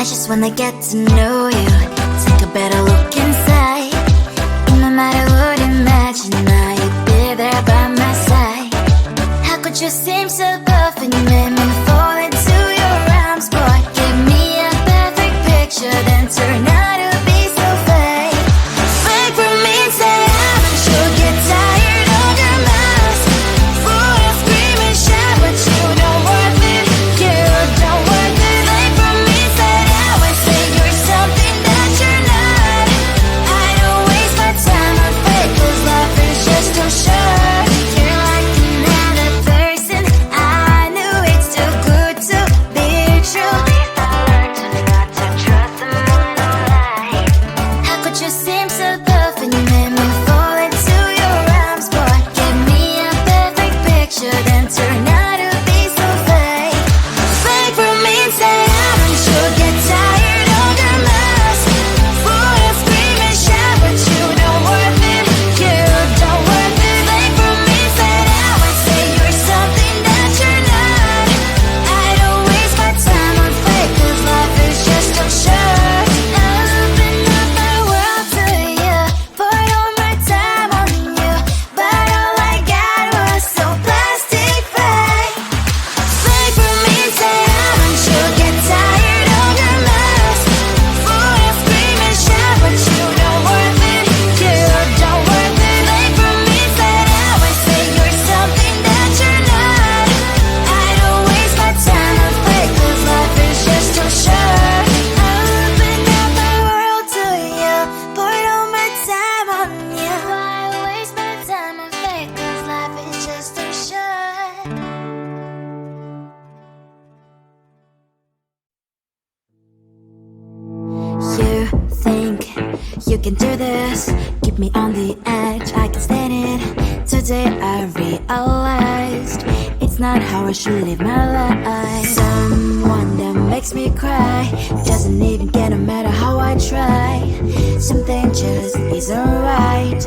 I just wanna get to know you, take a better look inside. No matter what, imagine I would be there by my side. How could you seem so tough and you made me fall into your arms, boy? Give me a perfect picture, then turn out to be so fake. Fake for me, say I'm sure get tired of your mask. Full of scream and shout, but you don't worth it. You don't worth it. Fake for me, say I would say you're something that you're not. I don't waste my time on fake, 'cause life is just too short. You're like another person. I knew it's too good to be true. I learned to not to trust someone online. How could you seem so tough and you made me fall into your arms, boy? Give me a perfect picture, then turn out to be so fake. Fake for me, say I'm sure get tired of your mask. Full of scream and shout, but you don't worth it. You don't worth it. Fake for me, say I would say you're something that you're not. I don't waste my time on fake, 'cause life is just too short. I open up my world to you, poured all my time on you, but all I got was so plastic fake. Fake for me, say I'm sure get tired of your mask. Full of scream and shout, but you don't worth it. You don't worth it. Fake for me, say I would say you're something that you're not. I don't waste my time on fake, 'cause life is just too short. I opened up my world to you, poured all my time on you. Why waste my time on fake, 'cause life is just too short. You think you can do this, keep me on the edge, I can stand it. Today I realized it's not how I should live my life. Someone that makes me cry doesn't even get, no matter how I try. Something just isn't right.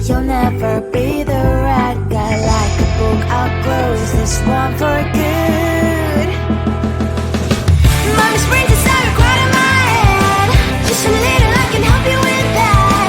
You'll never be the right guy. Like a book, I'll close this one for good. Mommy's brains inside are quite in my head. Just a little, I can help you with that.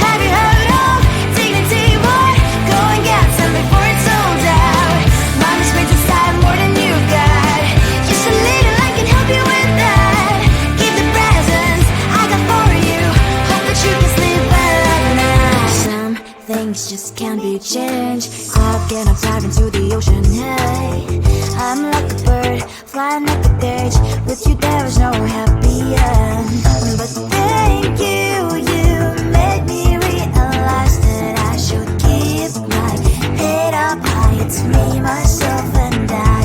Have you heard of dignity, boy? Go and get some before it's sold out. Mommy's brains inside more than you got. Just a little, I can help you with that. Keep the presents I got for you. Hope that you can sleep well at night. Some things just can't be changed. I'll get up, dive into the ocean, hey. I'm like a bird, flying like a cage. With you there is no happy end. But thank you, you made me realize that I should keep my head up high. It's me, myself, and I.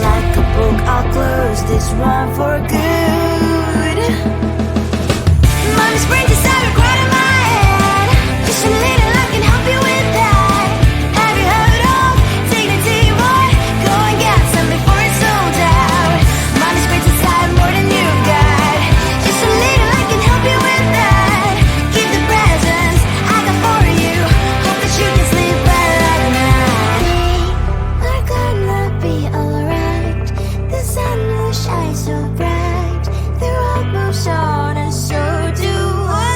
Like a book, I'll close this one for good. Mommy's brains inside are quite in my head. Just a little, I can help you with that. Have you heard of dignity, boy? Go and get some before it's sold out. Mommy's brains inside more than you got. Just a little, I can help you with that. Keep the presents I got for you. Hope that you can sleep well at night. We're gonna be alright. The sun will shine so bright. The road moves on and so do I.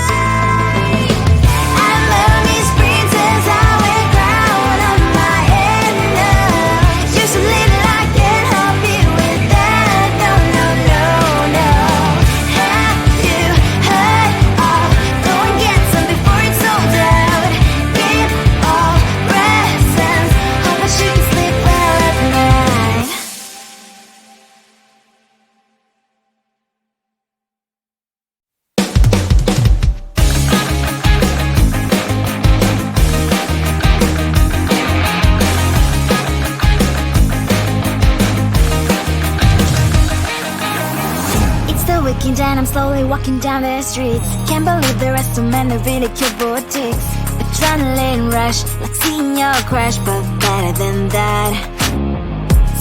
I love these princess, I wear crown on my head now. Just a little, I can help you with that. No, no, no, no. Have you heard of? Go and get some before it's sold out. Give all presents. Hope that you can sleep well at night. It's the weekend and I'm slowly walking down the streets. Can't believe there are so many really cute boutiques. Adrenaline rush, like seeing your crush, but better than that.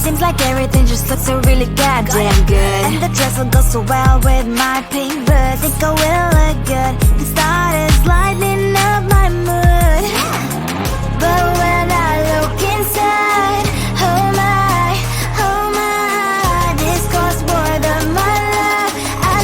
Seems like everything just looks so really goddamn good. And the dress will go so well with my pink boots. Think I will look good. The start is lighting up my mood. But when I look inside, oh my, this costs more than my life. I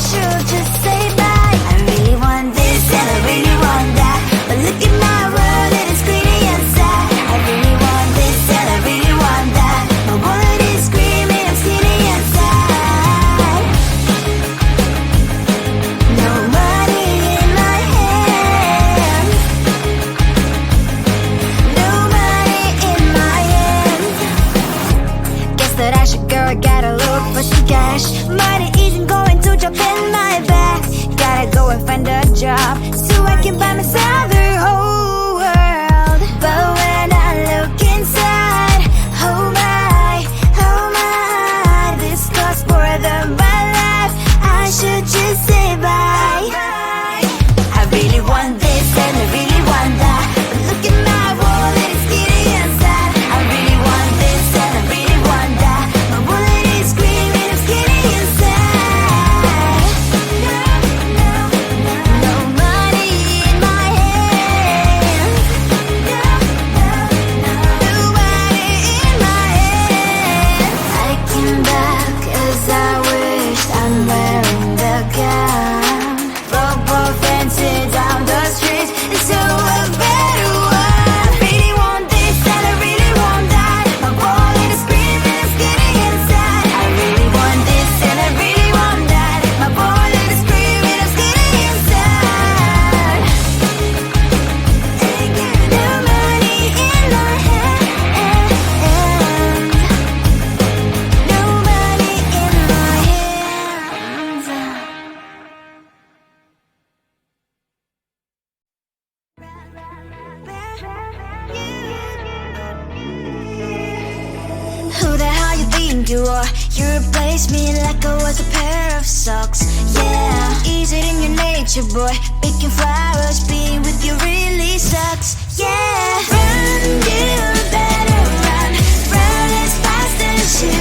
Who the hell you think you are? You replaced me like I was a pair of socks. Yeah, is it in your nature, boy? Picking flowers, being with you really sucks. Yeah, run, you better run. Run as fast as you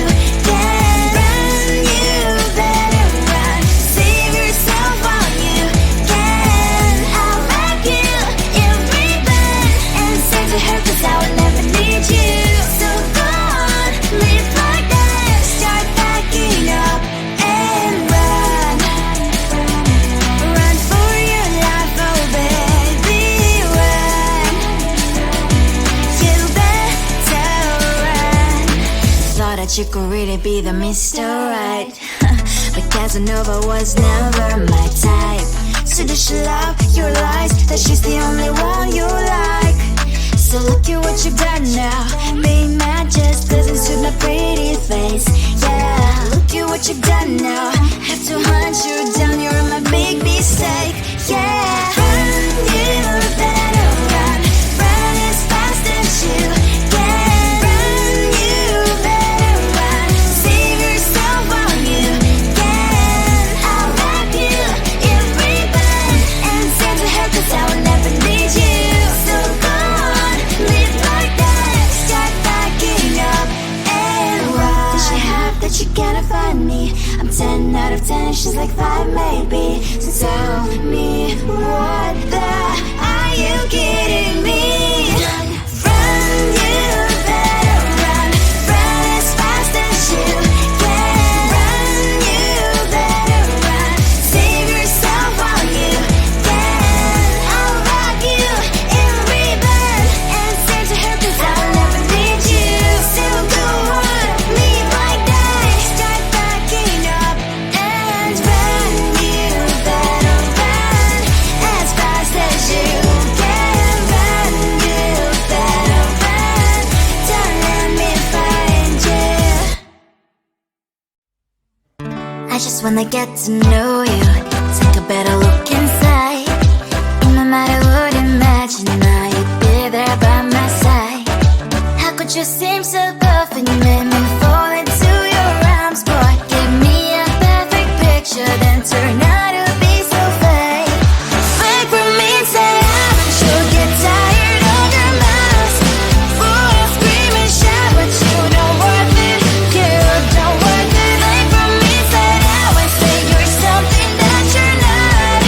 can. Run, you better run. Save yourself while you can. I'll wrap you in ribbon and send to her, 'cause I will never need you. So go on, live like that. Start backing up and run. Run for your life, oh baby, run. You better run. Thought that you could really be the Mr. Right, but Casanova was never my type. So does she love your lies, that she's the only one you like? So look at what you've done now. Being mad just doesn't suit my pretty face. Yeah, look at what you've done now. Have to hunt you down, you're my big mistake. Yeah, run, you better run. Run as fast as you can. Run, you better run. Save yourself while you can. I'll wrap you in ribbon and send to her, 'cause I will never need you. So go on, live like that. Start backing up and run. Does she have that you cannot find me? I'm 10 out of 10, she's like 5 maybe. So tell me, what the, are you kidding me? Run, you better run. Run as fast as you can. Run, you better run. Save yourself while you can. I'll wrap you in ribbon and send to her, 'cause I will never need you. So go on, live like that. Start backing up and run. You better run as fast as you can. Run, you better run. Don't let me find you. I just wanna get to know you, take a better look inside. No matter what, imagine now you'd be there by my side. How could you seem so good when you made me fall into your arms, boy? Give me a perfect picture, then turn out to be so fake. Fake for me, say haven't you get tired of your mask? Full of scream and shout, but you don't worth it. You don't worth it. Fake for me, say I would say you're something that you're not.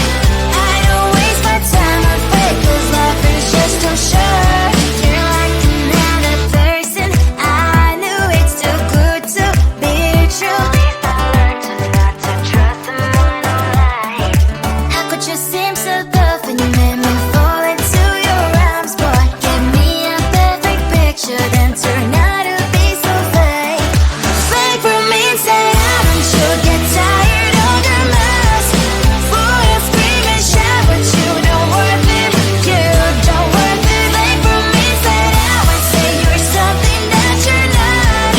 I don't waste my time on fake, 'cause life is just too short. You're like another person, I knew it's too good to be true. I learned to not to trust someone who lies. How could you seem so good when you made me fall into your arms, boy? Give me a perfect picture, then turn out to be so fake. Fake for me, say haven't you get tired of your mask? Full of scream and shout, but you don't worth it. You don't worth it. Fake for me, say I would say you're something that you're not.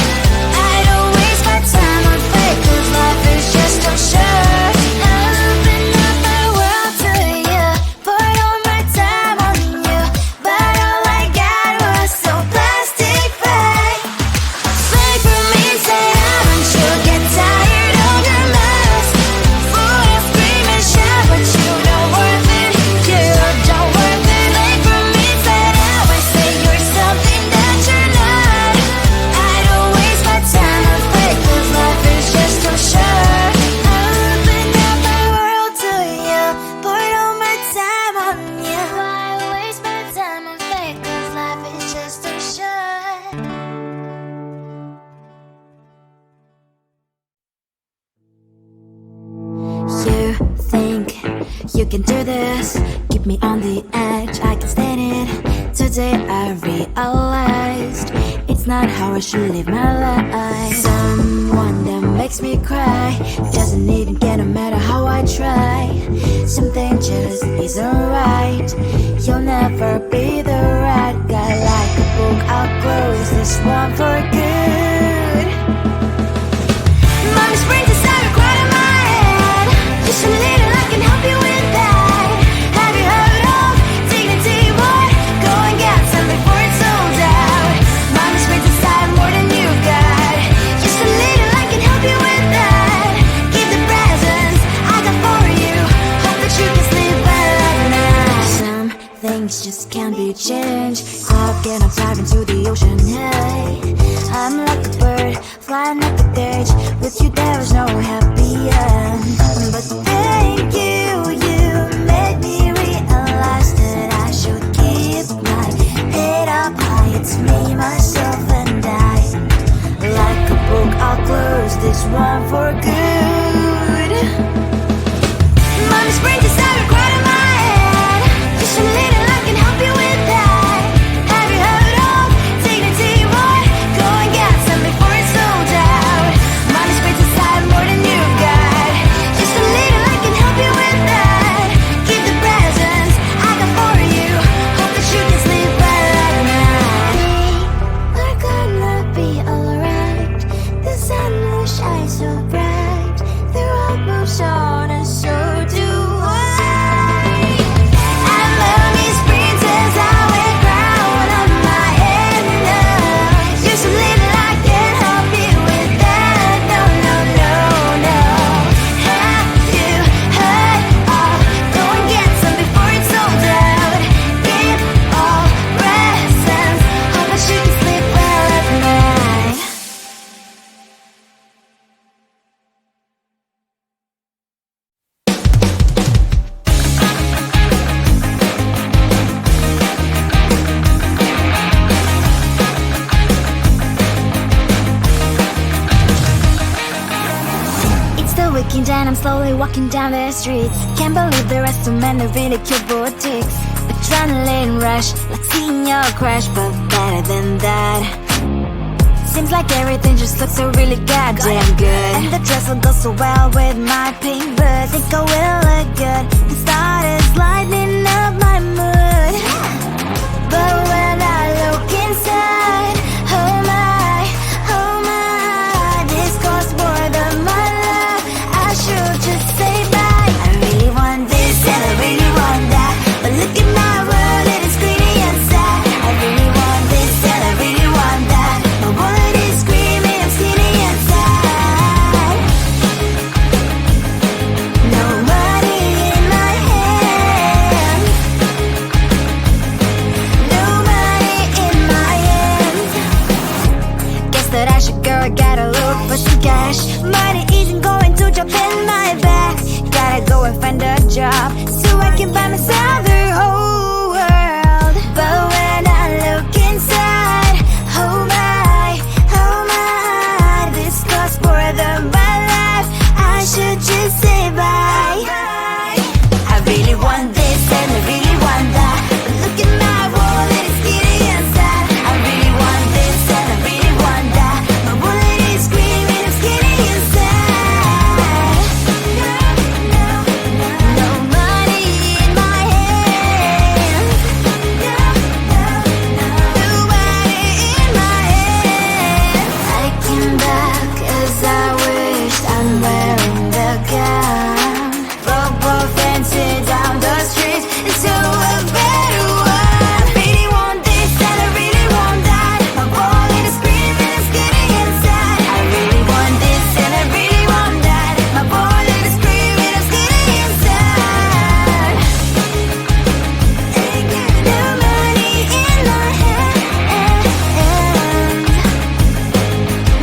I don't waste my time on fake, 'cause life is just too short. Open up my world to you, put all my time on you, but all I got was so plastic fake. Fake for me, say haven't you get tired of your mask? Full of scream and shout, but you don't worth it. You don't worth it. Fake for me, say I would say you're something that you're not. I don't waste my time on fake, 'cause life is just too short. Open up my world to you, put all my time on you. Why waste my time on fake, 'cause life is just too short. You think you can do this, keep me on the edge, I can stand it. Today I realized it's not how I should live my life. Someone that makes me cry doesn't even get, no matter how I try. Something just isn't right. You'll never be the right guy. Like a book, I'll close this one for good. Mommy's brains inside are crying in my head. Just a little, I can help you with that. Have you heard of dignity, boy? Go and get some before it's sold out. Mommy's brains inside more than you got. just can't be changed. How can I dive into the ocean? Hey, I'm like a bird, flying like a cage. With you there was no happy end. But thank you, you made me realize that I should keep my head up high. It's me, myself, and I. Like a book, I'll close this one for good. Mommy springs inside right in my head. Just a little, I can help you with that. Have you heard of dignity, boy? Go and get some before it's sold out. Mommy springs inside more than you've got. Just a little, I can help you with that. Keep the presents I got for you. Hope that you can sleep well at night. We're gonna be alright. The sun will shine so bright. The road moves on and so do I. And lonely springs as I wear crown on my head now. Just a little, I can help you with that. No, no, no, no. Have you heard of? Go and get some before it's sold out. Give all presents. Hope that you can sleep well at night. It's the weekend and I'm slowly walking down the streets. Can't believe the rest of men are really cute boutiques. Adrenaline rush, like seeing your crush, but better than that. Seems like everything just looks so really goddamn good. And the dress will go so well with my pink boots. Think I will look good. The start is lighting up my mood. But when I look inside, oh my, this costs more than my love. I should just say bye. I really want this and I really want that. But look at my world, it is greedy and sad. I really want this and I really want that. My wallet is screaming, I'm skinny and sad. No money in my hand. No money in my hand. Guess that I should go, I gotta look for some cash. Money isn't going to drop in my bag. Gotta go and find a job so I can buy myself the whole world. But when I look inside, oh my, this costs more than my life. I should just say bye. I really want this and I really want that. But look at my wallet, it's skinny and sad. I really want this and I really want that. My wallet is screaming, I'm skinny and sad. No money in my hand. No money in my hand. I came back as I wished. I'm wearing the gown. Broke fancy down the streets into a better one. I really want this and I really want that. My wallet is screaming, it's getting inside. I really want this and I really want that. My wallet is screaming, it's getting inside. No money in my hand.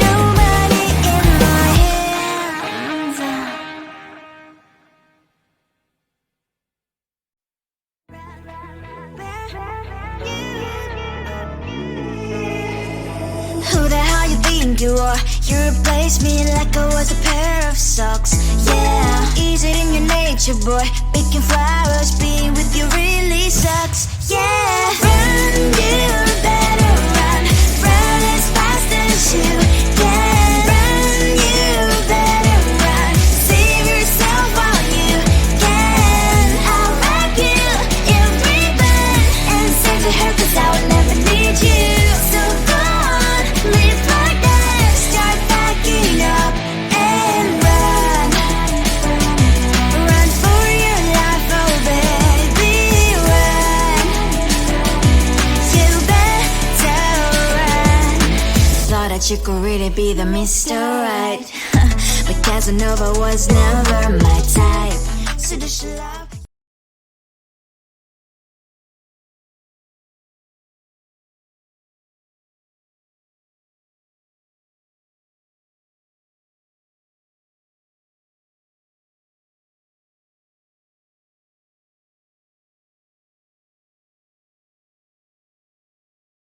No money in my hands. Who the hell you think you are? You replaced me like I was a pair of socks. Yeah, is it in your nature, boy? Picking flowers, being with you really sucks. Yeah, run, you better run. Run as fast as you can. Run, you better run. Save yourself while you can. I'll wrap you in ribbon and send to her, 'cause I will never need you. So go on, live like that. Start backing up and run. Run for your life, oh baby, run. You better run. Thought that you could really be the Mr. Right. But Casanova was never my type. So does she love